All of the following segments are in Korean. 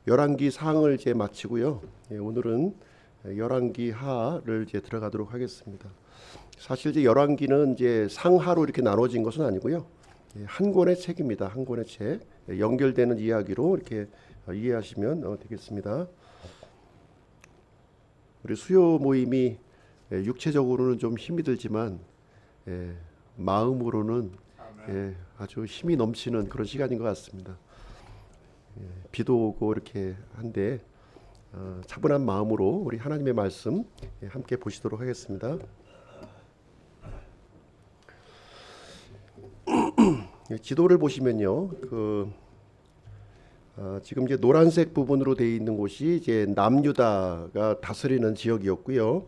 열왕기 상을 이제 마치고요. 오늘은 열왕기 하를 이제 들어가도록 하겠습니다. 사실 이제 열왕기는 이제 상하로 이렇게 나눠진 것은 아니고요. 한 권의 책입니다. 한 권의 책. 연결되는 이야기로 이렇게 이해하시면 되겠습니다. 우리 수요 모임이 육체적으로는 좀 힘이 들지만 마음으로는 아주 힘이 넘치는 그런 시간인 것 같습니다. 비도 오고 이렇게 한데 차분한 마음으로 우리 하나님의 말씀 함께 보시도록 하겠습니다. 지도를 보시면요, 지금 이제 노란색 부분으로 되어 있는 곳이 이제 남유다가 다스리는 지역이었고요.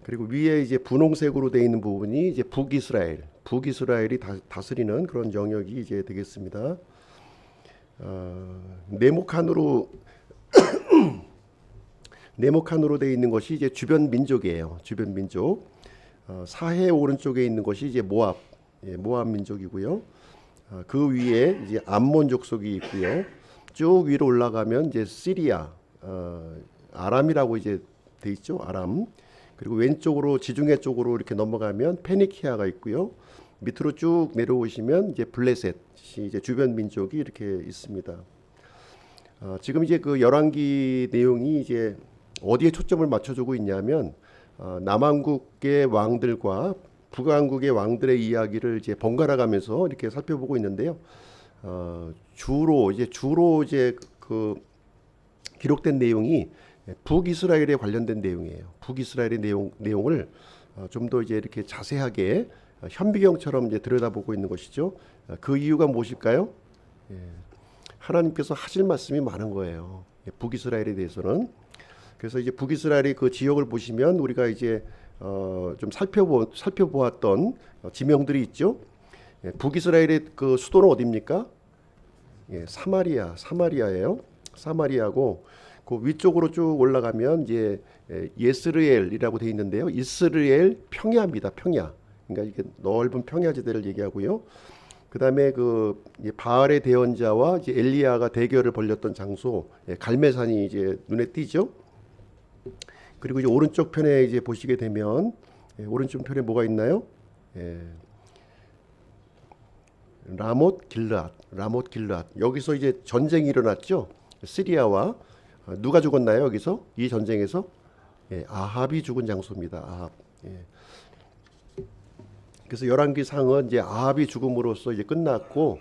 그리고 위에 이제 분홍색으로 되어 있는 부분이 이제 북이스라엘이 다스리는 그런 영역이 이제 되겠습니다. 네모칸으로 되어 있는 것이 이제 주변 민족이에요. 주변 민족. 사해 오른쪽에 있는 것이 이제 모압 민족이고요. 그 위에 이제 암몬 족속이 있고요. 쭉 위로 올라가면 이제 시리아, 아람이라고 이제 돼 있죠. 아람. 그리고 왼쪽으로 지중해 쪽으로 이렇게 넘어가면 페니키아가 있고요. 밑으로 쭉 내려오시면 이제 블레셋이 이제 주변 민족이 이렇게 있습니다. 지금 이제 그 열왕기 내용이 이제 어디에 초점을 맞춰주고 있냐면 남왕국의 왕들과 북왕국의 왕들의 이야기를 이제 번갈아 가면서 이렇게 살펴보고 있는데요. 주로 이제 그 기록된 내용이 북이스라엘에 관련된 내용이에요. 북이스라엘의 내용을 좀 더 이제 이렇게 자세하게 현미경처럼 이제 들여다보고 있는 것이죠. 그 이유가 무엇일까요? 하나님께서 하실 말씀이 많은 거예요. 북이스라엘에 대해서는. 그래서 이제 북이스라엘의 그 지역을 보시면 우리가 이제 좀 살펴보았던 지명들이 있죠. 북이스라엘의 그 수도는 어디입니까? 사마리아예요. 사마리아고 그 위쪽으로 쭉 올라가면 이제 예스르엘이라고 되어 있는데요. 이스라엘 평야입니다. 평야. 그러니까 이게 넓은 평야지대를 얘기하고요. 그다음에 그 바알의 대언자와 이제 엘리야가 대결을 벌였던 장소 갈멜산이 이제 눈에 띄죠. 그리고 이제 오른쪽 편에 이제 보시게 되면 오른쪽 편에 뭐가 있나요? 라못 길르앗. 여기서 이제 전쟁이 일어났죠. 시리아와 누가 죽었나요? 여기서 이 전쟁에서 아합이 죽은 장소입니다. 아합. 그래서 열왕기 상은 이제 아합이 죽음으로써 이제 끝났고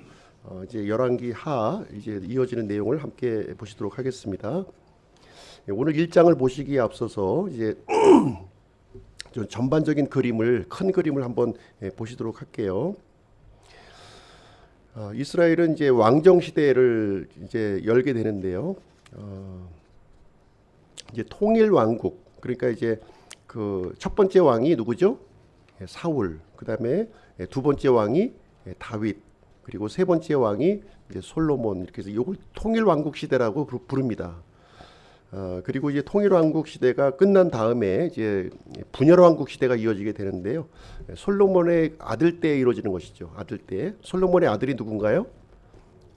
이제 열왕기 하 이제 이어지는 내용을 함께 보시도록 하겠습니다. 오늘 1장을 보시기에 앞서서 이제 좀 전반적인 큰 그림을 한번 보시도록 할게요. 이스라엘은 이제 왕정 시대를 이제 열게 되는데요. 이제 통일 왕국, 그러니까 이제 그 첫 번째 왕이 누구죠? 사울. 그다음에 두 번째 왕이 다윗. 그리고 세 번째 왕이 이제 솔로몬. 이렇게 해서 이걸 통일 왕국 시대라고 부릅니다. 그리고 이제 통일 왕국 시대가 끝난 다음에 이제 분열 왕국 시대가 이어지게 되는데요. 솔로몬의 아들 때에 이루어지는 것이죠. 아들 때. 솔로몬의 아들이 누군가요?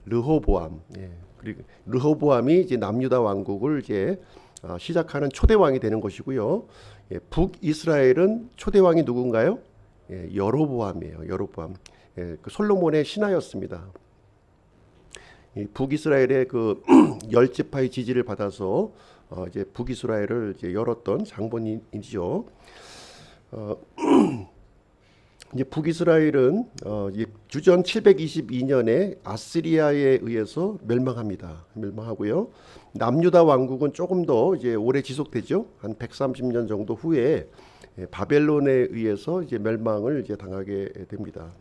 르호보암. 그리고 르호보암이 이제 남유다 왕국을 이제 시작하는 초대 왕이 되는 것이고요. 북이스라엘은 초대 왕이 누군가요? 여로보암이에요. 여로보암. 그 솔로몬의 신하였습니다. 북이스라엘의 그 열 지파의 지지를 받아서 이제 북이스라엘을 이제 열었던 장본인이죠. 이제 북이스라엘은 이제 주전 722년에 아시리아에 의해서 멸망하고요. 남유다 왕국은 조금 더 이제 오래 지속되죠. 한 130년 정도 후에 바벨론에 의해서 이제 멸망을 이제 당하게 됩니다.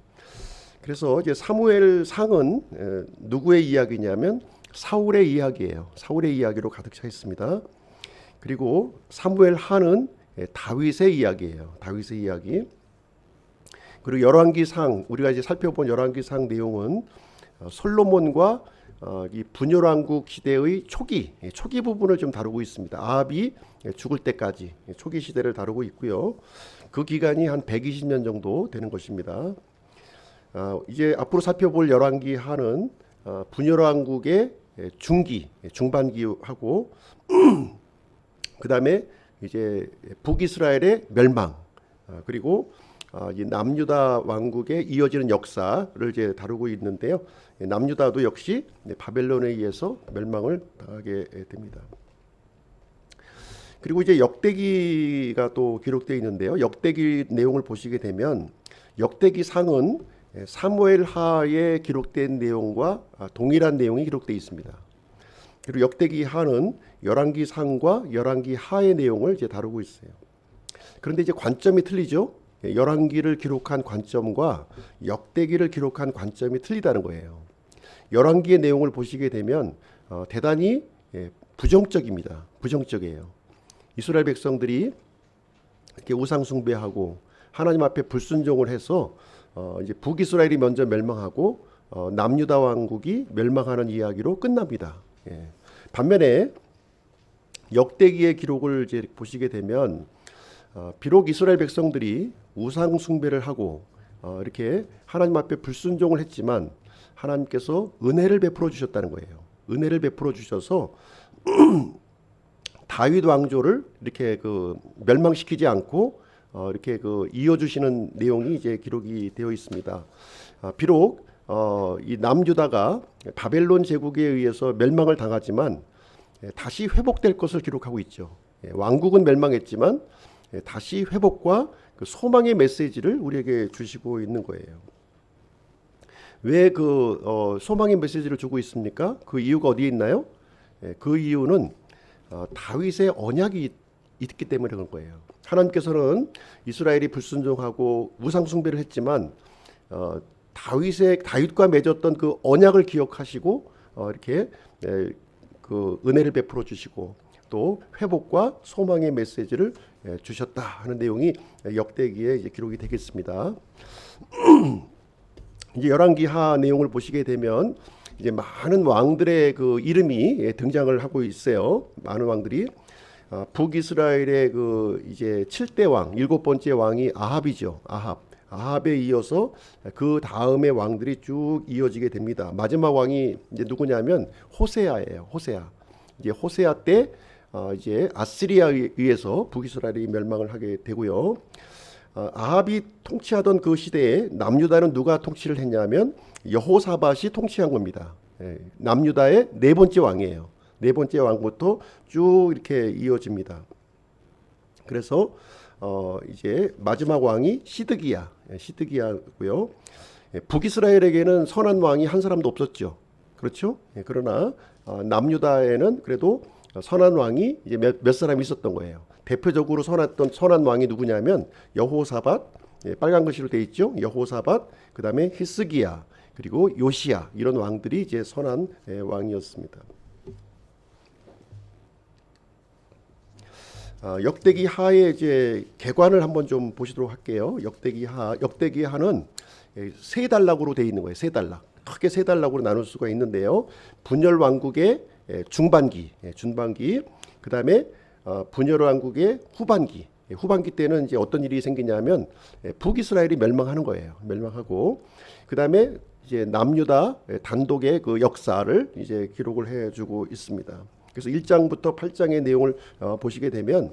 그래서 이제 사무엘 상은 누구의 이야기냐면 사울의 이야기예요. 사울의 이야기로 가득 차 있습니다. 그리고 사무엘 하는 다윗의 이야기예요. 다윗의 이야기. 그리고 열왕기상, 우리가 이제 살펴본 열왕기상 내용은 솔로몬과 이 분열왕국 시대의 초기 부분을 좀 다루고 있습니다. 아합이 죽을 때까지 초기 시대를 다루고 있고요. 그 기간이 한 120년 정도 되는 것입니다. 이제 앞으로 살펴볼 열왕기 하는 분열왕국의 중기, 중반기하고 그다음에 이제 북이스라엘의 멸망, 그리고 이 남유다 왕국에 이어지는 역사를 이제 다루고 있는데요. 남유다도 역시 바벨론에 의해서 멸망을 당하게 됩니다. 그리고 이제 역대기가 또 기록되어 있는데요. 역대기 내용을 보시게 되면 역대기 상은 사무엘 하에 기록된 내용과 동일한 내용이 기록되어 있습니다. 그리고 역대기 하는 열왕기 상과 열왕기 하의 내용을 이제 다루고 있어요. 그런데 이제 관점이 틀리죠. 열왕기를 기록한 관점과 역대기를 기록한 관점이 틀리다는 거예요. 열왕기의 내용을 보시게 되면 대단히 부정적입니다. 부정적이에요. 이스라엘 백성들이 이렇게 우상 숭배하고 하나님 앞에 불순종을 해서 이제 북이스라엘이 먼저 멸망하고 남유다 왕국이 멸망하는 이야기로 끝납니다. 반면에 역대기의 기록을 이제 보시게 되면 비록 이스라엘 백성들이 우상 숭배를 하고 이렇게 하나님 앞에 불순종을 했지만 하나님께서 은혜를 베풀어 주셨다는 거예요. 은혜를 베풀어 주셔서 다윗 왕조를 이렇게 멸망시키지 않고 이렇게 이어주시는 내용이 이제 기록이 되어 있습니다. 비록 이 남유다가 바벨론 제국에 의해서 멸망을 당하지만 다시 회복될 것을 기록하고 있죠. 왕국은 멸망했지만 다시 회복과 그 소망의 메시지를 우리에게 주시고 있는 거예요. 왜 소망의 메시지를 주고 있습니까? 그 이유가 어디에 있나요? 그 이유는 다윗의 언약이 있기 때문에 그런 거예요. 하나님께서는 이스라엘이 불순종하고 우상 숭배를 했지만 다윗과 맺었던 그 언약을 기억하시고 이렇게 그 은혜를 베풀어 주시고 또 회복과 소망의 메시지를 주셨다 하는 내용이 역대기에 이제 기록이 되겠습니다. 이제 열왕기하 내용을 보시게 되면 이제 많은 왕들의 그 이름이 등장을 하고 있어요. 많은 왕들이 북이스라엘의 그 이제 7대 왕, 7번째 왕이 아합이죠. 아합에 이어서 그 다음의 왕들이 쭉 이어지게 됩니다. 마지막 왕이 이제 누구냐면 호세아예요. 이제 호세아 때 이제 아시리아에 의해서 북이스라엘이 멸망을 하게 되고요. 아합이 통치하던 그 시대에 남유다는 누가 통치를 했냐면 여호사밧이 통치한 겁니다. 남유다의 네 번째 왕이에요. 네 번째 왕부터 쭉 이렇게 이어집니다. 그래서 이제 마지막 왕이 시드기야고요. 북이스라엘에게는 선한 왕이 한 사람도 없었죠. 그렇죠? 그러나 남유다에는 그래도 선한 왕이 이제 몇 사람 있었던 거예요. 대표적으로 선한 왕이 누구냐면 여호사밧, 빨간 글씨로 되어 있죠. 여호사밧, 그 다음에 히스기야, 그리고 요시야, 이런 왕들이 이제 선한 왕이었습니다. 역대기 하의 이제 개관을 한번 좀 보시도록 할게요. 역대기 하는 세 단락으로 되어 있는 거예요. 세 단락. 크게 세 단락으로 나눌 수가 있는데요. 분열 왕국의 중반기, 그 다음에 분열 왕국의 후반기. 후반기 때는 이제 어떤 일이 생기냐면 북이스라엘이 멸망하는 거예요. 멸망하고 그 다음에 이제 남유다 단독의 그 역사를 이제 기록을 해주고 있습니다. 그래서 1장부터 8장의 내용을 보시게 되면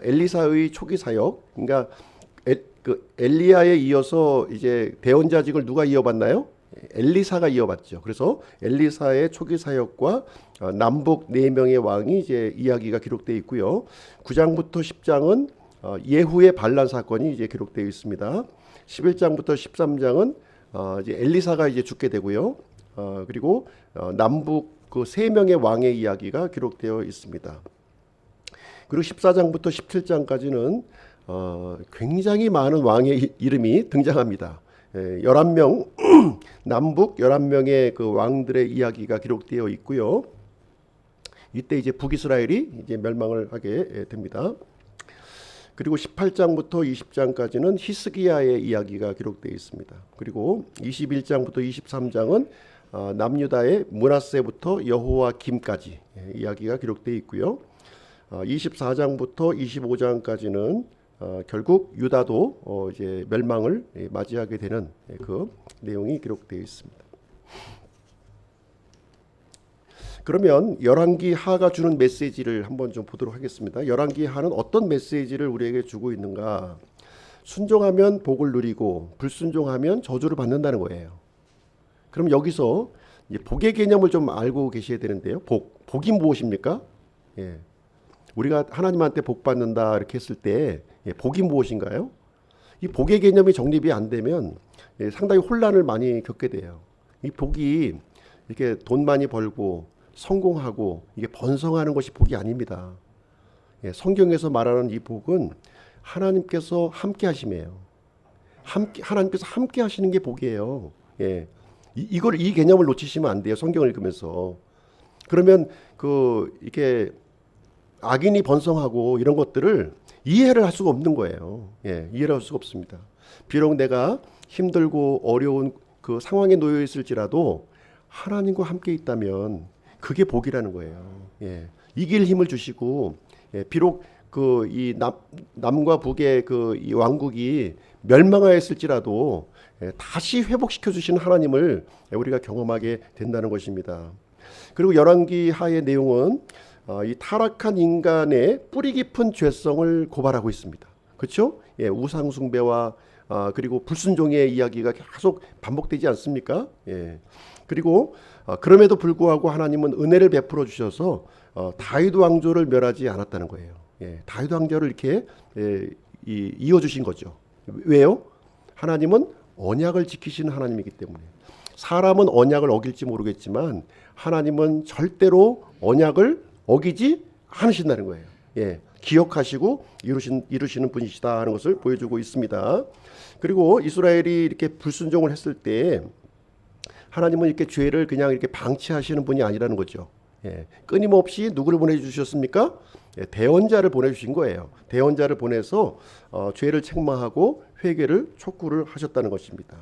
엘리사의 초기 사역, 그러니까 엘리야에 이어서 이제 대언자직을 누가 이어받나요? 엘리사가 이어받죠. 그래서 엘리사의 초기 사역과 남북 네 명의 왕이 이제 이야기가 기록되어 있고요. 9장부터 10장은 예후의 반란 사건이 이제 기록되어 있습니다. 11장부터 13장은 이제 엘리사가 이제 죽게 되고요. 그리고 남북 그 세 명의 왕의 이야기가 기록되어 있습니다. 그리고 14장부터 17장까지는 굉장히 많은 왕의 이름이 등장합니다. 11명 남북 11명의 그 왕들의 이야기가 기록되어 있고요. 이때 이제 북이스라엘이 이제 멸망을 하게 됩니다. 그리고 18장부터 20장까지는 히스기야의 이야기가 기록되어 있습니다. 그리고 21장부터 23장은 남유다의 므낫세부터 여호와김까지 이야기가 기록되어 있고요. 24장부터 25장까지는 결국 유다도 이제 멸망을 맞이하게 되는 그 내용이 기록되어 있습니다. 그러면 열왕기 하가 주는 메시지를 한번 좀 보도록 하겠습니다. 열왕기 하는 어떤 메시지를 우리에게 주고 있는가? 순종하면 복을 누리고 불순종하면 저주를 받는다는 거예요. 그럼 여기서 이제 복의 개념을 좀 알고 계셔야 되는데요. 복이 무엇입니까? 예. 우리가 하나님한테 복 받는다 이렇게 했을 때 복이 무엇인가요? 이 복의 개념이 정립이 안 되면 상당히 혼란을 많이 겪게 돼요. 이 복이 이렇게 돈 많이 벌고 성공하고 이게 번성하는 것이 복이 아닙니다. 성경에서 말하는 이 복은 하나님께서 함께 하심이에요. 하나님께서 함께 하시는 게 복이에요. 이 개념을 놓치시면 안 돼요. 성경을 읽으면서. 그러면 이게 악인이 번성하고 이런 것들을 이해를 할 수가 없는 거예요. 이해를 할 수가 없습니다. 비록 내가 힘들고 어려운 그 상황에 놓여 있을지라도 하나님과 함께 있다면 그게 복이라는 거예요. 이길 힘을 주시고 비록 이 남과 북의 이 왕국이 멸망하였을지라도 다시 회복시켜 주시는 하나님을 우리가 경험하게 된다는 것입니다. 그리고 열왕기 하의 내용은 이 타락한 인간의 뿌리 깊은 죄성을 고발하고 있습니다. 그렇죠? 우상 숭배와 그리고 불순종의 이야기가 계속 반복되지 않습니까? 그리고 그럼에도 불구하고 하나님은 은혜를 베풀어 주셔서 다윗 왕조를 멸하지 않았다는 거예요. 다윗 왕조를 이렇게 이어 주신 거죠. 왜요? 하나님은 언약을 지키시는 하나님이기 때문에. 사람은 언약을 어길지 모르겠지만 하나님은 절대로 언약을 어기지 않으신다는 거예요. 기억하시고 이루시는 분이시다 하는 것을 보여주고 있습니다. 그리고 이스라엘이 이렇게 불순종을 했을 때 하나님은 이렇게 죄를 그냥 이렇게 방치하시는 분이 아니라는 거죠. 끊임없이 누구를 보내주셨습니까? 대언자를 보내주신 거예요. 대언자를 보내서 죄를 책망하고 회개를 촉구를 하셨다는 것입니다.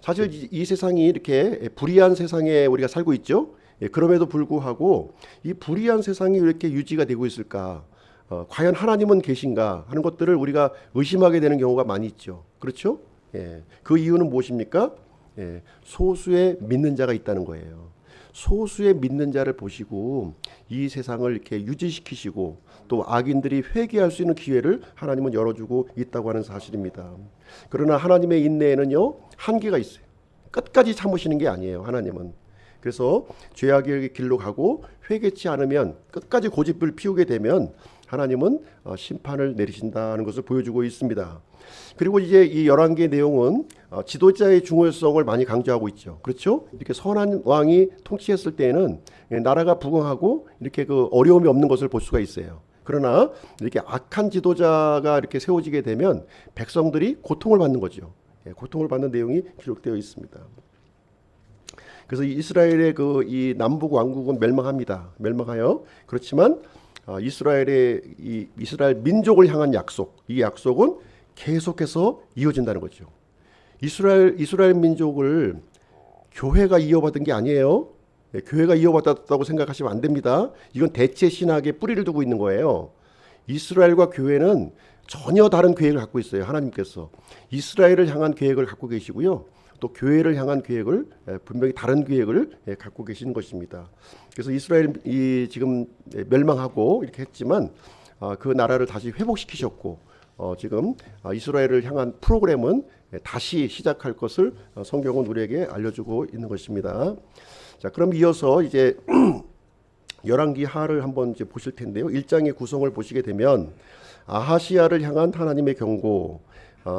사실 이 세상이 이렇게 불의한 세상에 우리가 살고 있죠. 그럼에도 불구하고 이 불의한 세상이 왜 이렇게 유지가 되고 있을까? 과연 하나님은 계신가 하는 것들을 우리가 의심하게 되는 경우가 많이 있죠. 그렇죠? 그 이유는 무엇입니까? 소수의 믿는 자가 있다는 거예요. 소수의 믿는 자를 보시고 이 세상을 이렇게 유지시키시고 또 악인들이 회개할 수 있는 기회를 하나님은 열어주고 있다고 하는 사실입니다. 그러나 하나님의 인내에는요 한계가 있어요. 끝까지 참으시는 게 아니에요. 하나님은. 그래서 죄악의 길로 가고 회개치 않으면 끝까지 고집을 피우게 되면 하나님은 심판을 내리신다는 것을 보여주고 있습니다. 그리고 이제 이 열왕기의 내용은 지도자의 중요성을 많이 강조하고 있죠. 그렇죠? 이렇게 선한 왕이 통치했을 때에는 나라가 부강하고 이렇게 어려움이 없는 것을 볼 수가 있어요. 그러나 이렇게 악한 지도자가 이렇게 세워지게 되면 백성들이 고통을 받는 거죠. 고통을 받는 내용이 기록되어 있습니다. 그래서 이스라엘의 이 남북 왕국은 멸망합니다. 멸망하여 그렇지만 이스라엘 민족을 향한 약속, 이 약속은 계속해서 이어진다는 거죠. 이스라엘 민족을 교회가 이어받은 게 아니에요. 교회가 이어받았다고 생각하시면 안 됩니다. 이건 대체 신학에 뿌리를 두고 있는 거예요. 이스라엘과 교회는 전혀 다른 계획을 갖고 있어요. 하나님께서 이스라엘을 향한 계획을 갖고 계시고요. 또 교회를 향한 계획을 분명히 다른 계획을 갖고 계시는 것입니다. 그래서 이스라엘이 지금 멸망하고 이렇게 했지만 그 나라를 다시 회복시키셨고 지금 이스라엘을 향한 프로그램은 다시 시작할 것을 성경은 우리에게 알려주고 있는 것입니다. 자, 그럼 이어서 이제 열왕기 하를 한번 이제 보실 텐데요. 1장의 구성을 보시게 되면 아하시야를 향한 하나님의 경고,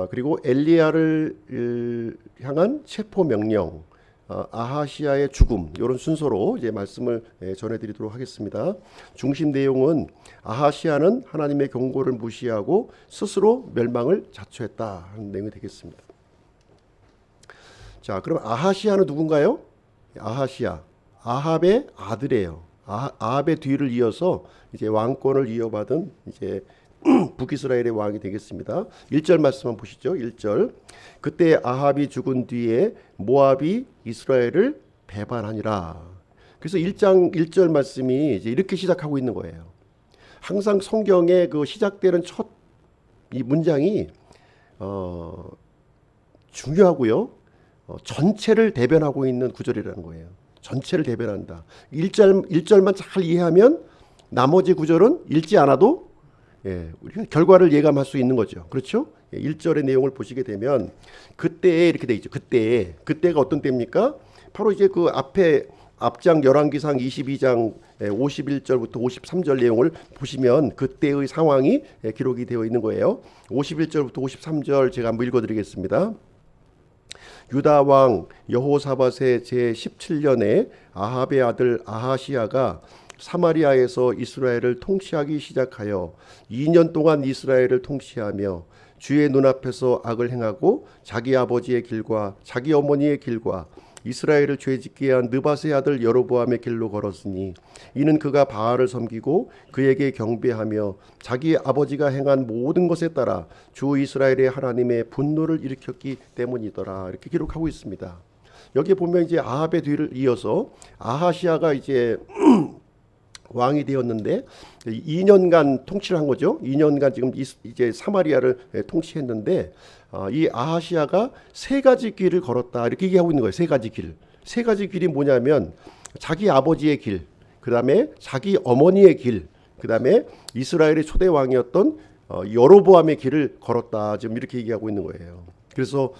그리고 엘리야를 향한 체포 명령, 아하시야의 죽음, 이런 순서로 이제 말씀을 전해드리도록 하겠습니다. 중심 내용은 아하시야는 하나님의 경고를 무시하고 스스로 멸망을 자초했다 하는 내용이 되겠습니다. 자, 그럼 아하시야는 누군가요? 아하시야, 아합의 아들이에요. 아합의 뒤를 이어서 이제 왕권을 이어받은 이제 북이스라엘의 왕이 되겠습니다. 1절 말씀만 보시죠. 1절. 그때 아합이 죽은 뒤에 모압이 이스라엘을 배반하니라. 그래서 1장 1절 말씀이 이제 이렇게 시작하고 있는 거예요. 항상 성경에 시작되는 첫 이 문장이 중요하고요. 전체를 대변하고 있는 구절이라는 거예요. 전체를 대변한다. 1절만 잘 이해하면 나머지 구절은 읽지 않아도 우리가 결과를 예감할 수 있는 거죠. 그렇죠? 1절의 내용을 보시게 되면 그때에 이렇게 돼 있죠. 그때가 어떤 때입니까? 바로 이제 그 앞장 열왕기상 22장 51절부터 53절 내용을 보시면 그때의 상황이 기록이 되어 있는 거예요. 51절부터 53절 제가 한번 읽어드리겠습니다. 유다 왕 여호사밧의 제 17년에 아합의 아들 아하시야가 사마리아에서 이스라엘을 통치하기 시작하여 2년 동안 이스라엘을 통치하며 주의 눈앞에서 악을 행하고 자기 아버지의 길과 자기 어머니의 길과 이스라엘을 죄짓게 한 느밧의 아들 여로보암의 길로 걸었으니 이는 그가 바알을 섬기고 그에게 경배하며 자기 아버지가 행한 모든 것에 따라 주 이스라엘의 하나님의 분노를 일으켰기 때문이더라. 이렇게 기록하고 있습니다. 여기 보면 이제 아합의 뒤를 이어서 아하시아가 이제 왕이 되었는데 2년간 통치를 한 거죠. 2년간 지금 이제 사마리아를 통치했는데 이 아하시아가 세 가지 길을 걸었다 이렇게 얘기하고 있는 거예요. 세 가지 길. 세 가지 길이 뭐냐면 자기 아버지의 길, 그 다음에 자기 어머니의 길, 그 다음에 이스라엘의 초대 왕이었던 여로보암의 길을 걸었다. 지금 이렇게 얘기하고 있는 거예요. 그래서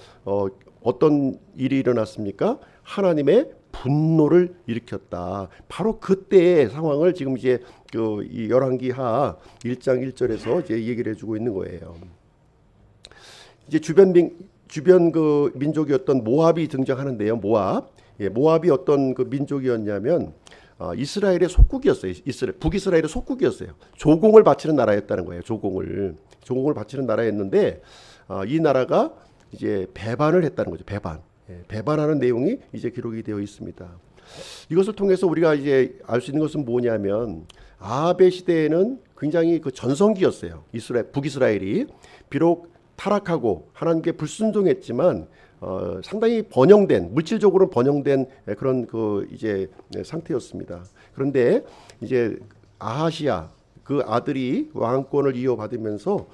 어떤 일이 일어났습니까? 하나님의 분노를 일으켰다. 바로 그때의 상황을 지금 이제 이 열왕기하 1장 1절에서 이제 얘기를 해주고 있는 거예요. 이제 주변 그 민족이었던 모압이 등장하는데요. 모압이 어떤 그 민족이었냐면 이스라엘의 속국이었어요. 북이스라엘의 속국이었어요. 조공을 바치는 나라였다는 거예요. 조공을 바치는 나라였는데 이 나라가 이제 배반을 했다는 거죠. 배반하는 내용이 이제 기록이 되어 있습니다. 이것을 통해서 우리가 이제 알 수 있는 것은 뭐냐면 아합의 시대에는 굉장히 그 전성기였어요. 북이스라엘이 비록 타락하고 하나님께 불순종했지만 상당히 물질적으로 번영된 그런 그 이제 상태였습니다. 그런데 이제 아하시아 그 아들이 왕권을 이어받으면서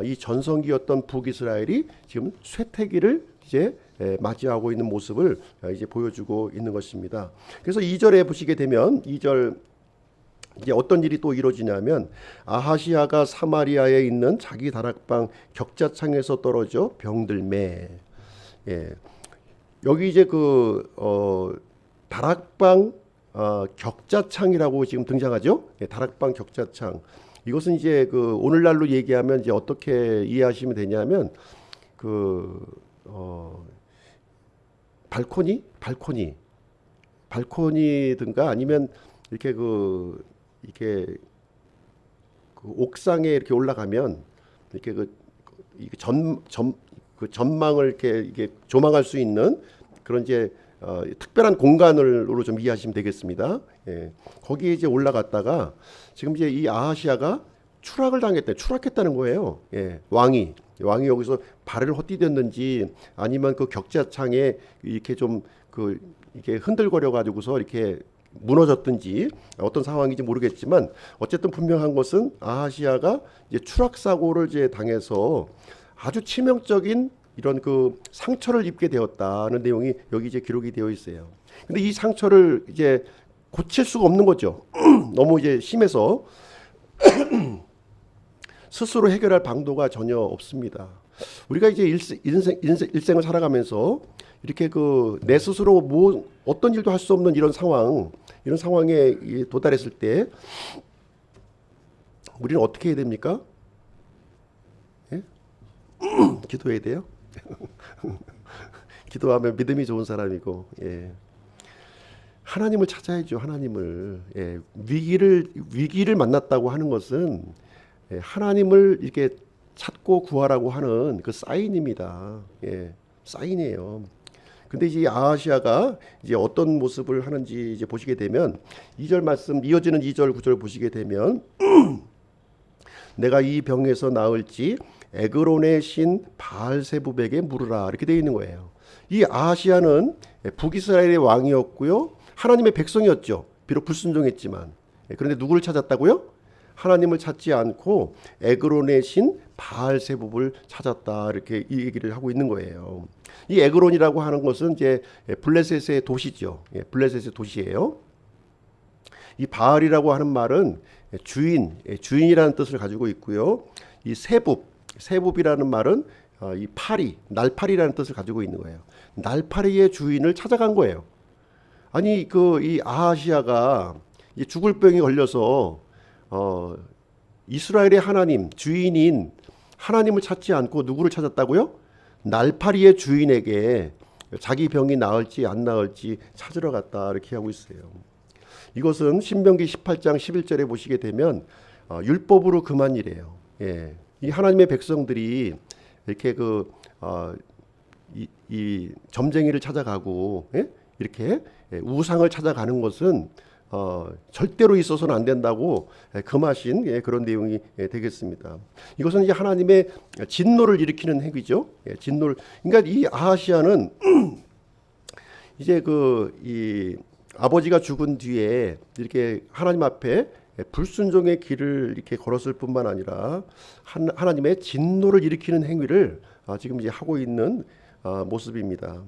이 전성기였던 북이스라엘이 지금 쇠퇴기를 이제 맞이하고 있는 모습을 이제 보여주고 있는 것입니다. 그래서 2절에 보시게 되면 2절 이제 어떤 일이 또 이루어지냐면 아하시아가 사마리아에 있는 자기 다락방 격자창에서 떨어져 병들매. 여기 이제 그 다락방 격자창이라고 지금 등장하죠. 다락방 격자창. 이것은 이제 그 오늘날로 얘기하면 이제 어떻게 이해하시면 되냐면 발코니든가 아니면 이렇게 이렇게 그 옥상에 이렇게 올라가면 이렇게 이게 전망을 이게 조망할 수 있는 그런 이제 특별한 공간으로 좀 이해하시면 되겠습니다. 거기에 이제 올라갔다가 지금 이제 이 아하시아가 추락했다는 거예요. 왕이 여기서 발을 헛디뎠는지 아니면 그 격자창에 이렇게 좀 이게 흔들거려 가지고서 이렇게 무너졌든지 어떤 상황인지 모르겠지만 어쨌든 분명한 것은 아하시아가 이제 추락 사고를 이제 당해서 아주 치명적인 이런 그 상처를 입게 되었다는 내용이 여기 이제 기록이 되어 있어요. 근데 이 상처를 이제 고칠 수가 없는 거죠. 너무 이제 심해서 스스로 해결할 방도가 전혀 없습니다. 우리가 이제 일생을 살아가면서 이렇게 내 스스로 어떤 일도 할 수 없는 이런 상황에 도달했을 때 우리는 어떻게 해야 됩니까? 기도해야 돼요. 기도하면 믿음이 좋은 사람이고, 하나님을 찾아야죠. 하나님을. 위기를 만났다고 하는 것은 하나님을 이렇게 찾고 구하라고 하는 그 사인입니다. 사인이에요. 근데 이제 아하시아가 이제 어떤 모습을 하는지 이제 보시게 되면 2절 말씀 이어지는 2절 9절 보시게 되면 내가 이 병에서 나을지 에그론의 신 바알세붑에게 물으라 이렇게 되어 있는 거예요. 이 아하시아는 북이스라엘의 왕이었고요. 하나님의 백성이었죠. 비록 불순종했지만. 그런데 누구를 찾았다고요? 하나님을 찾지 않고 에그론의 신 바알세붑을 찾았다 이렇게 이 얘기를 하고 있는 거예요. 이 에그론이라고 하는 것은 이제 블레셋의 도시죠. 블레셋의 도시예요. 이 바알이라고 하는 말은 주인이라는 뜻을 가지고 있고요. 이 세붑이라는 말은 이 파리, 날파리라는 뜻을 가지고 있는 거예요. 날파리의 주인을 찾아간 거예요. 아니 이 아하시아가 이 죽을 병이 걸려서 이스라엘의 하나님 주인인 하나님을 찾지 않고 누구를 찾았다고요? 날파리의 주인에게 자기 병이 나을지 안 나을지 찾으러 갔다 이렇게 하고 있어요. 이것은 신명기 18장 11절에 보시게 되면 율법으로 금한 일이에요. 예. 이 하나님의 백성들이 이렇게 이 점쟁이를 찾아가고 이렇게 우상을 찾아가는 것은 절대로 있어서는 안 된다고 금하신 그런 내용이 되겠습니다. 이것은 이제 하나님의 진노를 일으키는 행위죠. 진노를. 그러니까 이 아하시아는 이제 이 아버지가 죽은 뒤에 이렇게 하나님 앞에 불순종의 길을 이렇게 걸었을 뿐만 아니라 하나님의 진노를 일으키는 행위를 지금 이제 하고 있는 모습입니다.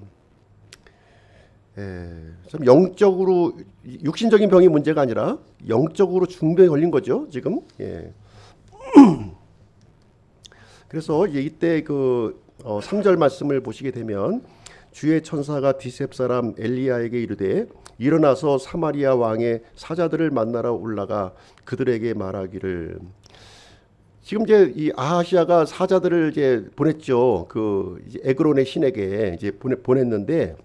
참 영적으로 육신적인 병이 문제가 아니라 영적으로 중병에 걸린 거죠 지금. 그래서 이때 3절 말씀을 보시게 되면 주의 천사가 디셉 사람 엘리야에게 이르되 일어나서 사마리아 왕의 사자들을 만나러 올라가 그들에게 말하기를. 지금 이제 이 아하시아가 사자들을 이제 보냈죠. 이제 에그론의 신에게 이제 보냈는데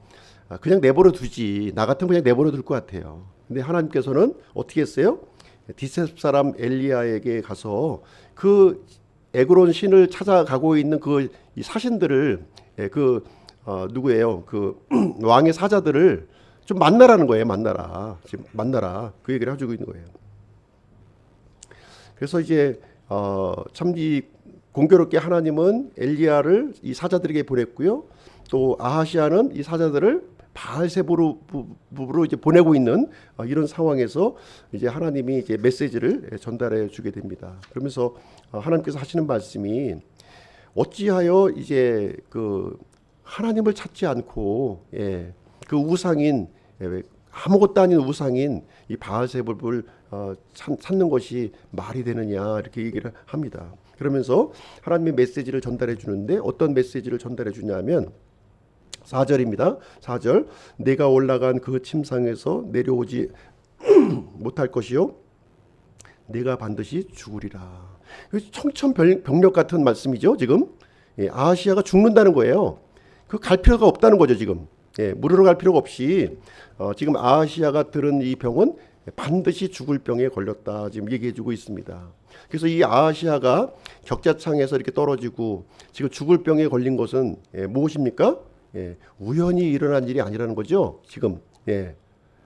그냥 내버려 두지. 나 같으면 그냥 내버려 둘 것 같아요. 근데 하나님께서는 어떻게 했어요? 디셉 사람 엘리야에게 가서 그 에그론 신을 찾아가고 있는 이 사신들을 누구예요? 왕의 사자들을 좀 만나라는 거예요. 만나라. 지금 만나라. 그 얘기를 해주고 있는 거예요. 그래서 이제 참 이 공교롭게 하나님은 엘리야를 이 사자들에게 보냈고요. 또 아하시아는 이 사자들을 바알세부로 이제 보내고 있는 이런 상황에서 이제 하나님이 이제 메시지를 전달해 주게 됩니다. 그러면서 하나님께서 하시는 말씀이 어찌하여 이제 하나님을 찾지 않고 그 우상인 아무것도 아닌 우상인 이 바알세불을 찾는 것이 말이 되느냐 이렇게 얘기를 합니다. 그러면서 하나님의 메시지를 전달해 주는데 어떤 메시지를 전달해 주냐면 4절입니다. 4절 내가 올라간 그 침상에서 내려오지 못할 것이요 내가 반드시 죽으리라. 청천벽력 같은 말씀이죠. 지금 아하시아가 죽는다는 거예요. 갈 필요가 없다는 거죠. 지금 물으러 갈 필요가 없이 지금 아하시아가 들은 이 병은 반드시 죽을 병에 걸렸다 지금 얘기해주고 있습니다. 그래서 이 아하시아가 격자창에서 이렇게 떨어지고 지금 죽을 병에 걸린 것은 무엇입니까? 우연히 일어난 일이 아니라는 거죠. 지금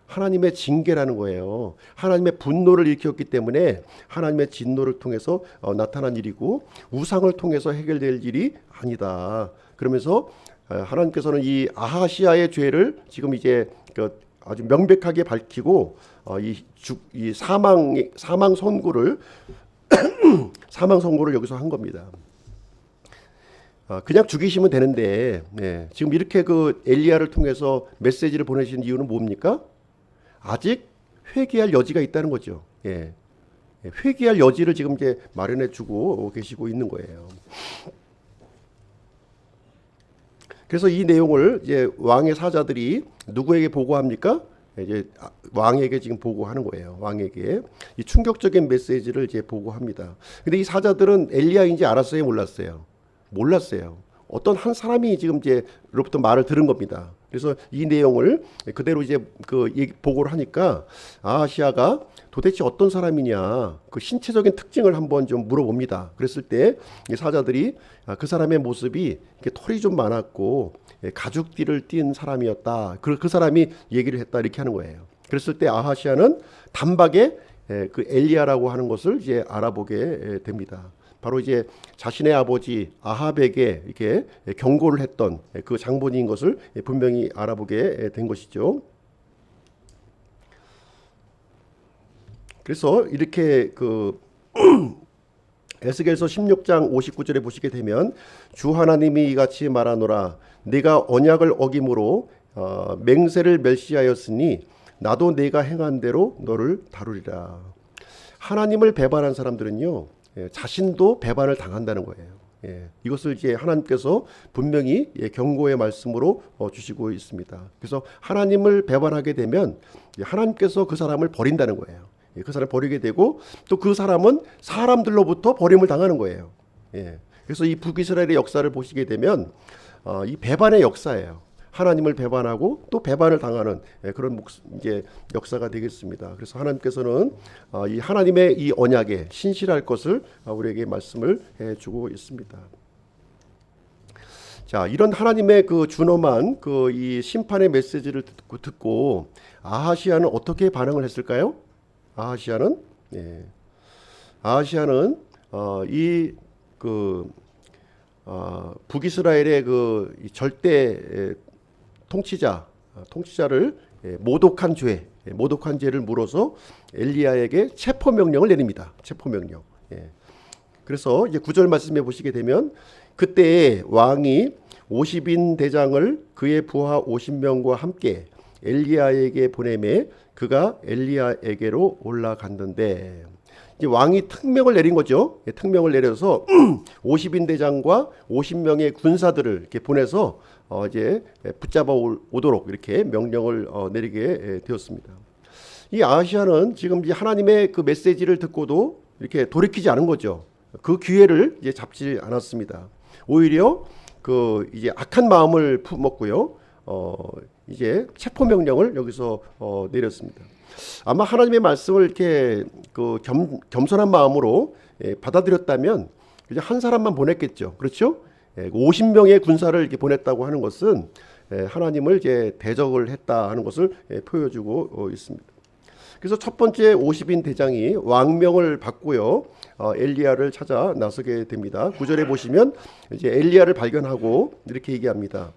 하나님의 징계라는 거예요. 하나님의 분노를 일으켰기 때문에 하나님의 진노를 통해서 나타난 일이고 우상을 통해서 해결될 일이 아니다. 그러면서 하나님께서는 이 아하시아의 죄를 지금 이제 아주 명백하게 밝히고 이 사망 선고를 사망 선고를 여기서 한 겁니다. 그냥 죽이시면 되는데 지금 이렇게 엘리야를 통해서 메시지를 보내신 이유는 뭡니까? 아직 회개할 여지가 있다는 거죠. 회개할 여지를 지금 이제 마련해주고 계시고 있는 거예요. 그래서 이 내용을 이제 왕의 사자들이 누구에게 보고합니까? 이제 왕에게 지금 보고하는 거예요. 왕에게 이 충격적인 메시지를 이제 보고합니다. 근데 이 사자들은 엘리야인지 알았어요, 몰랐어요? 몰랐어요. 어떤 한 사람이 지금 이제로부터 말을 들은 겁니다. 그래서 이 내용을 그대로 이제 보고를 하니까 아하시아가 도대체 어떤 사람이냐 그 신체적인 특징을 한번 좀 물어봅니다. 그랬을 때 이 사자들이 그 사람의 모습이 이렇게 털이 좀 많았고 가죽띠를 띈 사람이었다. 그 사람이 얘기를 했다 이렇게 하는 거예요. 그랬을 때 아하시아는 단박에 그 엘리야라고 하는 것을 이제 알아보게 됩니다. 바로 이제 자신의 아버지 아합에게 이렇게 경고를 했던 그 장본인인 것을 분명히 알아보게 된 것이죠. 그래서 이렇게 에스겔서 16장 59절에 보시게 되면 주 하나님이 이같이 말하노라 네가 언약을 어김으로 맹세를 멸시하였으니 나도 네가 행한 대로 너를 다루리라. 하나님을 배반한 사람들은요, 자신도 배반을 당한다는 거예요. 이것을 이제 하나님께서 분명히 경고의 말씀으로 주시고 있습니다. 그래서 하나님을 배반하게 되면 하나님께서 그 사람을 버린다는 거예요. 그 사람을 버리게 되고 또 그 사람은 사람들로부터 버림을 당하는 거예요. 그래서 이 북이스라엘의 역사를 보시게 되면 이 배반의 역사예요. 하나님을 배반하고 또 배반을 당하는 그런 이제 역사가 되겠습니다. 그래서 하나님께서는 이 하나님의 이 언약에 신실할 것을 우리에게 말씀을 해주고 있습니다. 자, 이런 하나님의 그 준엄한 그 이 심판의 메시지를 듣고 아하시아는 어떻게 반응을 했을까요? 아하시아는 이 그 북이스라엘의 그 절대 통치자를 모독한 죄를 물어서 엘리야에게 체포 명령을 내립니다. 체포 명령. 그래서 이제 9절 말씀해 보시게 되면 그때 왕이 50인 대장을 그의 부하 50명과 함께 엘리야에게 보내매 그가 엘리야에게로 올라갔는데 이제 왕이 특명을 내린 거죠. 특명을 내려서 50인 대장과 50명의 군사들을 이렇게 보내서 이제 붙잡아 오도록 이렇게 명령을 내리게 되었습니다. 이 아하시아는 지금 이제 하나님의 그 메시지를 듣고도 이렇게 돌이키지 않은 거죠. 그 기회를 이제 잡지 않았습니다. 오히려 그 이제 악한 마음을 품었고요. 이제 체포 명령을 여기서 내렸습니다. 아마 하나님의 말씀을 이렇게 그 겸손한 마음으로 받아들였다면 이제 한 사람만 보냈겠죠. 그렇죠? 50명의 군사를 이렇게 보냈다고 하는 것은 하나님을 이제 대적을 했다 하는 것을 보여주고 있습니다. 그래서 첫 번째 50인 대장이 왕명을 받고요. 엘리야를 찾아 나서게 됩니다. 9절에 보시면 이제 엘리야를 발견하고 이렇게 얘기합니다.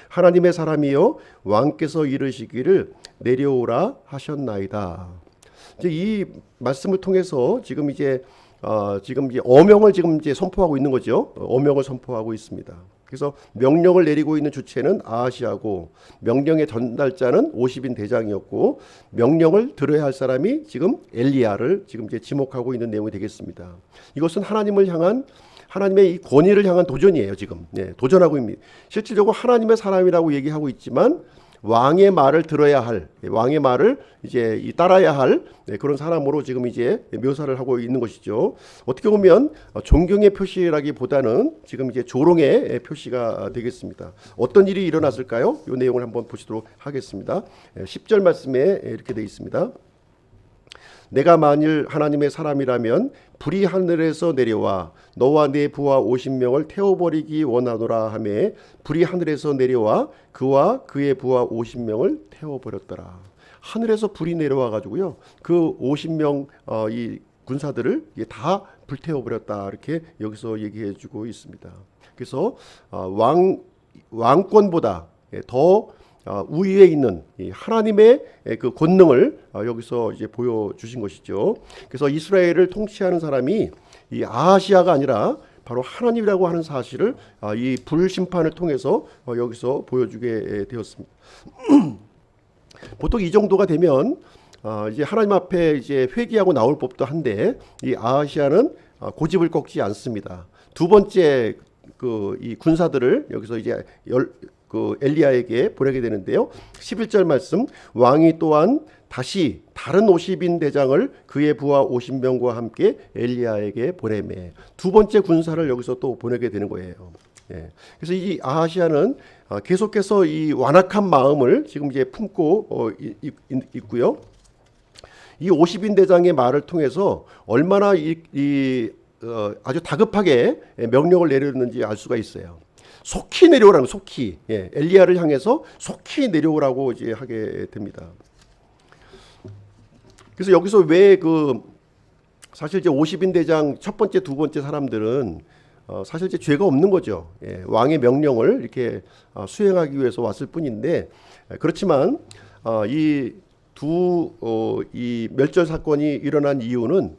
하나님의 사람이여 왕께서 이르시기를 내려오라 하셨나이다. 이제 이 말씀을 통해서 지금 이제 어명을 지금 이제 선포하고 있는 거죠. 어명을 선포하고 있습니다. 그래서 명령을 내리고 있는 주체는 아하시아고 명령의 전달자는 50인 대장이었고 명령을 들어야 할 사람이 지금 엘리야를 지금 이제 지목하고 있는 내용이 되겠습니다. 이것은 하나님의 이 권위를 향한 도전이에요. 지금 도전하고 있습니다. 실질적으로 하나님의 사람이라고 얘기하고 있지만 왕의 말을 들어야 할, 왕의 말을 이제 따라야 할 그런 사람으로 지금 이제 묘사를 하고 있는 것이죠. 어떻게 보면 존경의 표시라기보다는 지금 이제 조롱의 표시가 되겠습니다. 어떤 일이 일어났을까요? 이 내용을 한번 보시도록 하겠습니다. 10절 말씀에 이렇게 되어 있습니다. 내가 만일 하나님의 사람이라면 불이 하늘에서 내려와 너와 네 부하 50명을 태워버리기 원하노라 하매 불이 하늘에서 내려와 그와 그의 부하 50명을 태워버렸더라. 하늘에서 불이 내려와 가지고요 그 50명 이 군사들을 다 불태워버렸다 이렇게 여기서 얘기해주고 있습니다. 그래서 왕권보다 더 우위에 있는 하나님의 그 권능을 여기서 이제 보여주신 것이죠. 그래서 이스라엘을 통치하는 사람이 이 아하시아가 아니라 바로 하나님이라고 하는 사실을 이 불심판을 통해서 여기서 보여주게 되었습니다. 보통 이 정도가 되면 이제 하나님 앞에 이제 회개하고 나올 법도 한데 이 아하시아는 고집을 꺾지 않습니다. 두 번째 이 군사들을 여기서 이제 그 엘리야에게 보내게 되는데요. 11절 말씀 왕이 또한 다시 다른 50인 대장을 그의 부하 50명과 함께 엘리야에게 보내매 두 번째 군사를 여기서 또 보내게 되는 거예요. 그래서 이 아하시아는 계속해서 이 완악한 마음을 지금 이제 품고 있고요. 이 50인 대장의 말을 통해서 얼마나 아주 다급하게 명령을 내렸는지 알 수가 있어요. 속히 내려오라는 속히 엘리야를 향해서 속히 내려오라고 이제 하게 됩니다. 그래서 여기서 왜 사실 이제 50인 대장 첫 번째 두 번째 사람들은 사실 이제 죄가 없는 거죠. 왕의 명령을 이렇게 수행하기 위해서 왔을 뿐인데 그렇지만 이 멸절 사건이 일어난 이유는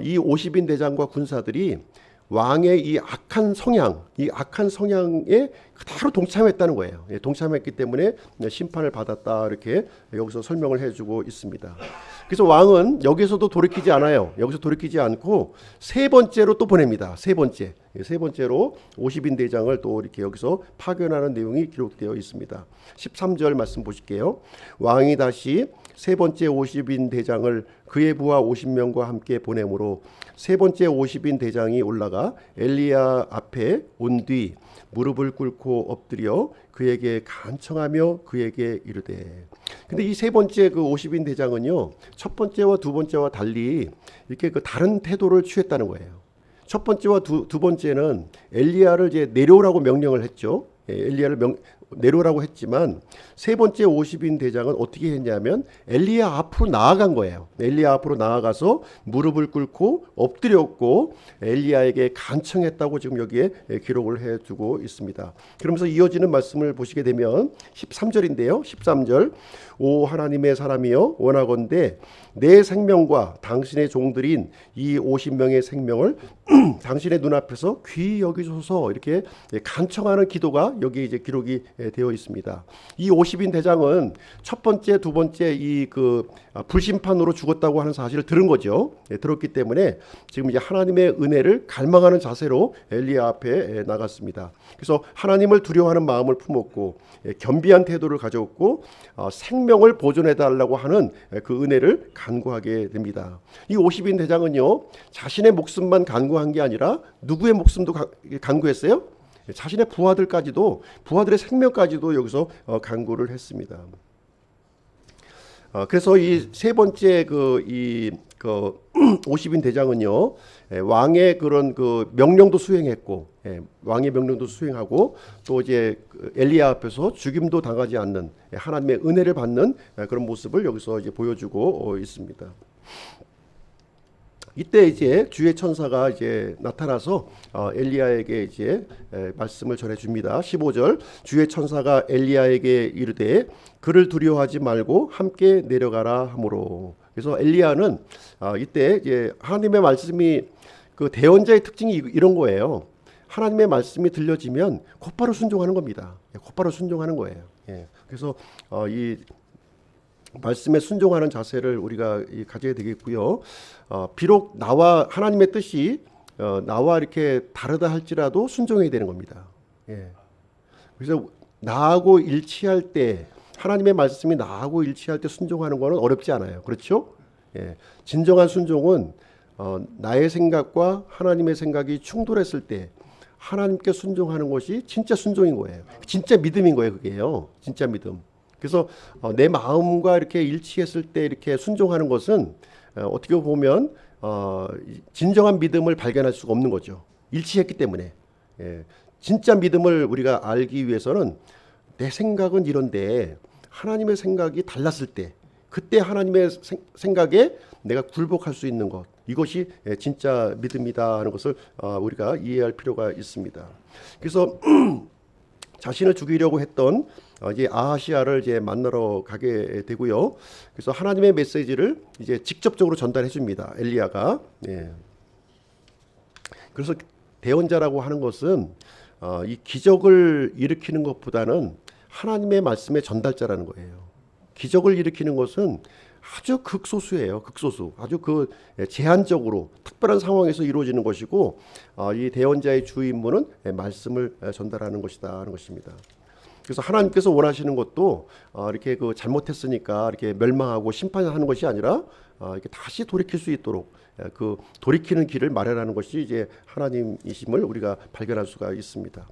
이 50인 대장과 군사들이 왕의 이 악한 성향에 그대로 동참했다는 거예요. 동참했기 때문에 심판을 받았다, 이렇게 여기서 설명을 해주고 있습니다. 그래서 왕은 여기서도 돌이키지 않아요. 여기서 돌이키지 않고 세 번째로 또 보냅니다. 세 번째로 50인 대장을 또 이렇게 여기서 파견하는 내용이 기록되어 있습니다. 13절 말씀 보실게요. 왕이 다시 세 번째 50인 대장을 그의 부하 50명과 함께 보내므로 세 번째 50인 대장이 올라가 엘리야 앞에 온 뒤 무릎을 꿇고 엎드려 그에게 간청하며 그에게 이르되. 근데 이 세 번째 그 50인 대장은요, 첫 번째와 두 번째와 달리 이렇게 그 다른 태도를 취했다는 거예요. 첫 번째와 두 번째는 엘리야를 이제 내려오라고 명령을 했죠. 엘리야를 내려오라고 했지만 세 번째 50인 대장은 어떻게 했냐면 엘리야 앞으로 나아간 거예요. 엘리야 앞으로 나아가서 무릎을 꿇고 엎드렸고 엘리야에게 간청했다고 지금 여기에 기록을 해두고 있습니다. 그러면서 이어지는 말씀을 보시게 되면 13절인데요. 13절 오 하나님의 사람이여 원하건대 내 생명과 당신의 종들인 이 50명의 생명을 당신의 눈앞에서 귀히 여기소서, 이렇게 간청하는 기도가 여기 이제 기록이 되어 있습니다. 이 50인 대장은 첫 번째, 두 번째 이 그 불심판으로 죽었다고 하는 사실을 들은 거죠. 들었기 때문에 지금 이제 하나님의 은혜를 갈망하는 자세로 엘리야 앞에 나갔습니다. 그래서 하나님을 두려워하는 마음을 품었고 겸비한 태도를 가졌고 생명을 보존해 달라고 하는 그 은혜를 간구하게 됩니다. 이 50인 대장은요, 자신의 목숨만 간구한 게 아니라 누구의 목숨도 간구했어요? 자신의 부하들의 생명까지도 여기서 간구를 했습니다. 그래서 이 세 번째 그 50인 대장은요, 왕의 그런 그 명령도 수행했고, 왕의 명령도 수행하고 또 이제 엘리야 앞에서 죽임도 당하지 않는 하나님의 은혜를 받는 그런 모습을 여기서 이제 보여주고 있습니다. 이때 이제 주의 천사가 이제 나타나서 엘리야에게 이제 말씀을 전해 줍니다. 15절 주의 천사가 엘리야에게 이르되 그를 두려워하지 말고 함께 내려가라 하므로. 그래서 엘리야는 이때 이제 하나님의 말씀이 그 대언자의 특징이 이런 거예요. 하나님의 말씀이 들려지면 곧바로 순종하는 겁니다. 곧바로 순종하는 거예요. 그래서 이 말씀에 순종하는 자세를 우리가 가져야 되겠고요. 비록 나와 하나님의 뜻이 나와 이렇게 다르다 할지라도 순종해야 되는 겁니다. 그래서 나하고 일치할 때, 하나님의 말씀이 나하고 일치할 때 순종하는 것은 어렵지 않아요. 그렇죠? 진정한 순종은 나의 생각과 하나님의 생각이 충돌했을 때 하나님께 순종하는 것이 진짜 순종인 거예요. 진짜 믿음인 거예요. 그게요. 진짜 믿음. 그래서 내 마음과 이렇게 일치했을 때 이렇게 순종하는 것은 어떻게 보면 진정한 믿음을 발견할 수가 없는 거죠. 일치했기 때문에. 진짜 믿음을 우리가 알기 위해서는 내 생각은 이런데 하나님의 생각이 달랐을 때, 그때 하나님의 생각에 내가 굴복할 수 있는 것, 이것이 진짜 믿음이다 하는 것을 우리가 이해할 필요가 있습니다. 그래서 자신을 죽이려고 했던 이제 아하시아를 이제 만나러 가게 되고요. 그래서 하나님의 메시지를 이제 직접적으로 전달해 줍니다. 엘리야가. 그래서 대언자라고 하는 것은 이 기적을 일으키는 것보다는 하나님의 말씀의 전달자라는 거예요. 기적을 일으키는 것은 아주 극소수예요. 극소수. 아주 그 제한적으로 특별한 상황에서 이루어지는 것이고, 이 대언자의 주 임무는 말씀을 전달하는 것이다 하는 것입니다. 그래서 하나님께서 원하시는 것도 이렇게 그 잘못했으니까 이렇게 멸망하고 심판하는 것이 아니라 이렇게 다시 돌이킬 수 있도록 그 돌이키는 길을 마련하는 것이 이제 하나님이심을 우리가 발견할 수가 있습니다.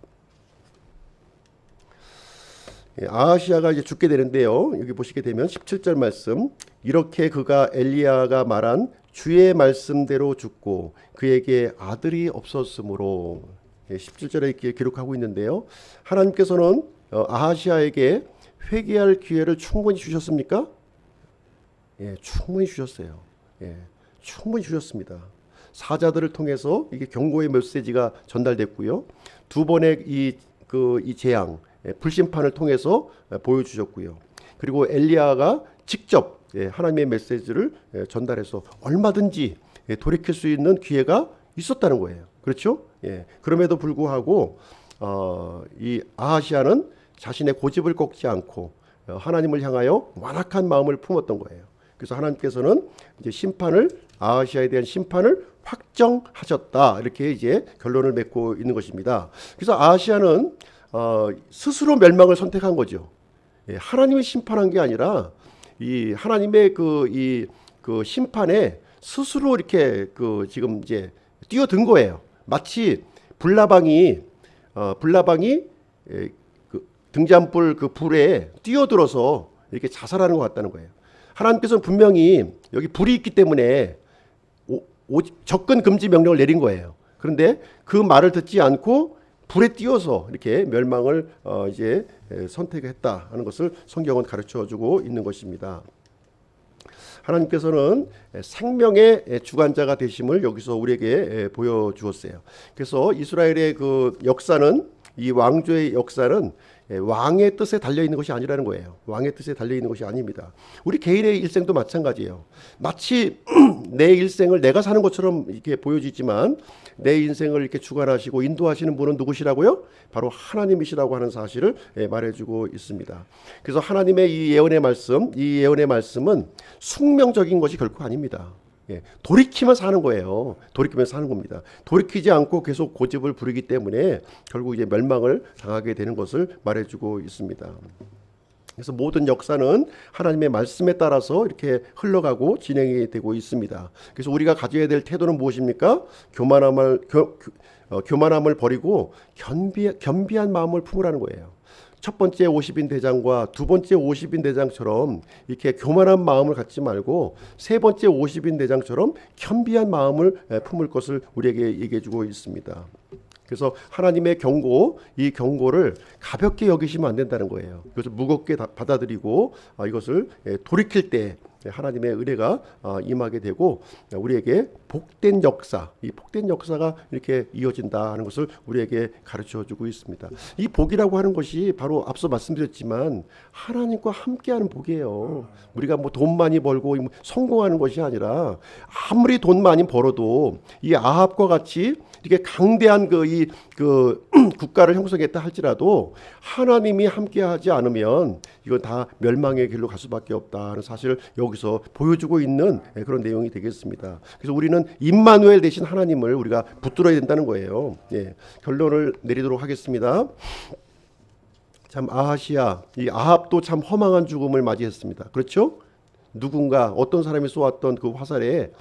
아하시아가 이제 죽게 되는데요. 여기 보시게 되면 17절 말씀, 이렇게 그가 엘리야가 말한 주의 말씀대로 죽고 그에게 아들이 없었으므로. 17절에 이렇게 기록하고 있는데요. 하나님께서는 아하시아에게 회개할 기회를 충분히 주셨습니까? 충분히 주셨어요. 충분히 주셨습니다. 사자들을 통해서 이게 경고의 메시지가 전달됐고요. 두 번의 이 재앙, 불심판을 통해서 보여주셨고요. 그리고 엘리야가 직접 하나님의 메시지를 전달해서 얼마든지 돌이킬 수 있는 기회가 있었다는 거예요. 그렇죠? 그럼에도 불구하고 이 아하시아는 자신의 고집을 꺾지 않고 하나님을 향하여 완악한 마음을 품었던 거예요. 그래서 하나님께서는 이제 아하시아에 대한 심판을 확정하셨다. 이렇게 이제 결론을 맺고 있는 것입니다. 그래서 아하시아는 스스로 멸망을 선택한 거죠. 하나님이 심판한 게 아니라 이 하나님의 그 심판에 스스로 이렇게 지금 이제 뛰어든 거예요. 마치 불나방이 그 등잔불 그 불에 뛰어들어서 이렇게 자살하는 것 같다는 거예요. 하나님께서는 분명히 여기 불이 있기 때문에 접근 금지 명령을 내린 거예요. 그런데 그 말을 듣지 않고 불에 띄어서 이렇게 멸망을 이제 선택했다 하는 것을 성경은 가르쳐주고 있는 것입니다. 하나님께서는 생명의 주관자가 되심을 여기서 우리에게 보여주었어요. 그래서 이스라엘의 그 역사는, 이 왕조의 역사는 왕의 뜻에 달려 있는 것이 아니라는 거예요. 왕의 뜻에 달려 있는 것이 아닙니다. 우리 개인의 일생도 마찬가지예요. 마치 내 일생을 내가 사는 것처럼 이렇게 보여지지만 내 인생을 이렇게 주관하시고 인도하시는 분은 누구시라고요? 바로 하나님이시라고 하는 사실을 말해주고 있습니다. 그래서 하나님의 이 예언의 말씀은 숙명적인 것이 결코 아닙니다. 돌이키면 사는 거예요. 돌이키면 사는 겁니다. 돌이키지 않고 계속 고집을 부리기 때문에 결국 이제 멸망을 당하게 되는 것을 말해주고 있습니다. 그래서 모든 역사는 하나님의 말씀에 따라서 이렇게 흘러가고 진행이 되고 있습니다. 그래서 우리가 가져야 될 태도는 무엇입니까? 교만함을 버리고 겸비한 마음을 품으라는 거예요. 첫 번째 50인 대장과 두 번째 50인 대장처럼 이렇게 교만한 마음을 갖지 말고 세 번째 50인 대장처럼 겸비한 마음을 품을 것을 우리에게 얘기해 주고 있습니다. 그래서 하나님의 경고, 이 경고를 가볍게 여기시면 안 된다는 거예요. 이것을 무겁게 받아들이고 이것을 돌이킬 때 하나님의 은혜가 임하게 되고 우리에게 복된 역사, 이 복된 역사가 이렇게 이어진다 하는 것을 우리에게 가르쳐주고 있습니다. 이 복이라고 하는 것이 바로 앞서 말씀드렸지만 하나님과 함께하는 복이에요. 우리가 뭐 돈 많이 벌고 성공하는 것이 아니라 아무리 돈 많이 벌어도 이 아합과 같이 이렇게 강대한 그 국가를 형성했다 할지라도 하나님이 함께하지 않으면 이건 다 멸망의 길로 갈 수밖에 없다 하는 사실을 여기서 보여주고 있는 그런 내용이 되겠습니다. 그래서 우리는 임마누엘 되신 하나님을 우리가 붙들어야 된다는 거예요. 결론을 내리도록 하겠습니다. 참 이 아합도 참 허망한 죽음을 맞이했습니다. 그렇죠? 누군가 어떤 사람이 쏘았던 그 화살에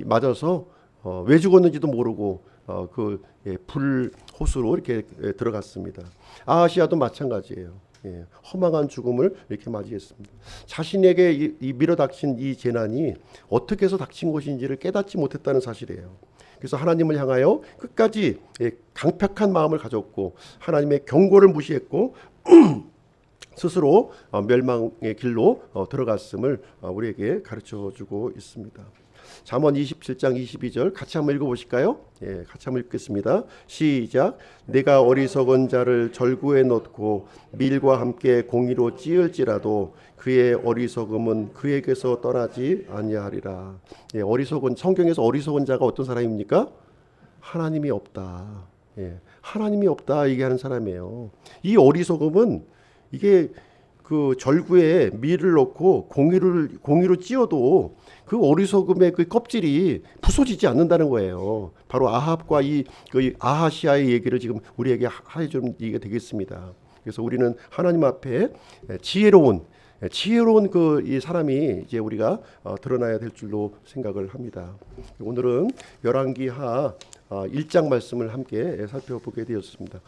맞아서 왜 죽었는지도 모르고 불 호수로 이렇게 들어갔습니다. 아하시아도 마찬가지예요. 허망한 죽음을 이렇게 맞이했습니다. 자신에게 밀어닥친 이 재난이 어떻게 해서 닥친 것인지를 깨닫지 못했다는 사실이에요. 그래서 하나님을 향하여 끝까지 강팍한 마음을 가졌고 하나님의 경고를 무시했고 스스로 멸망의 길로 들어갔음을 우리에게 가르쳐주고 있습니다. 잠언 27장 22절 같이 한번 읽어보실까요? 같이 한번 읽겠습니다. 시작. 내가 어리석은 자를 절구에 넣고 밀과 함께 공의로 찌을지라도 그의 어리석음은 그에게서 떠나지 아니하리라. 성경에서 어리석은 자가 어떤 사람입니까? 하나님이 없다. 하나님이 없다 얘기하는 사람이에요. 이 어리석음은 이게 그 절구에 밀을 넣고 공의로 찌어도 그 어리석음의 그 껍질이 부서지지 않는다는 거예요. 바로 아합과 그 아하시아의 얘기를 지금 우리에게 해주는 얘기가 되겠습니다. 그래서 우리는 하나님 앞에 지혜로운 이 사람이 이제 우리가 드러나야 될 줄로 생각을 합니다. 오늘은 열왕기하 1장 말씀을 함께 살펴보게 되었습니다.